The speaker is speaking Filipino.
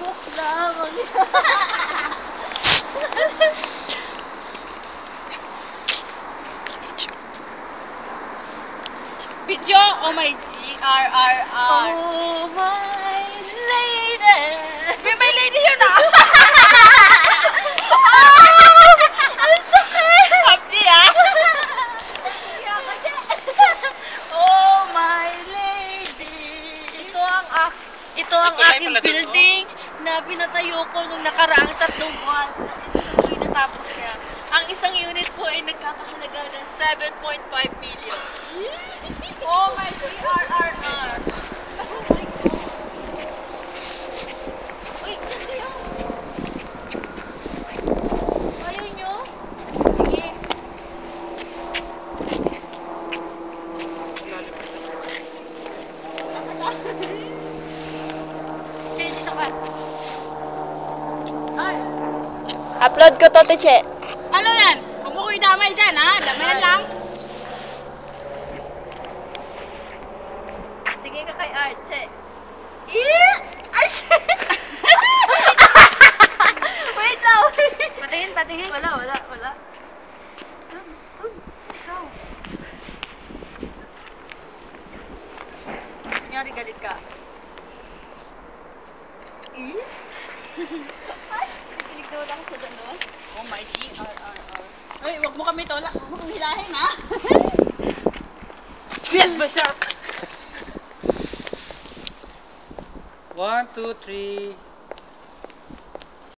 Joke lang. Video, oh my G-R-R-R. Oh my lady. May lady yun ah. Ang sakit. Happy ah. Oh my lady. Ito ang aking building na pinatayo ko nung nakaraang 3 buwan. Ito po'y natapos niya. Ang isang unit po ay nagkakahalaga ng 7.5 million. Oh my G-R-R-R. Uy, ano yan? Ayaw nyo? Sige. Che, dito ka. Ay, Upload ko to, Che. ano yan? Huwag mo ko idamay dyan ha. Damayan lang. Tingin ka kay Art, Che. Ay, shit! Wait lang, wait. Patingin. Wala. Ikaw. Kunyari, galit ka. Ay, pinigdaw lang sa ganon. Oh my G-R-R-R. Uy, huwag mo kami tolak. Huwag mo kong hilahin ha. Shit, ba shark? 1, 2, 3.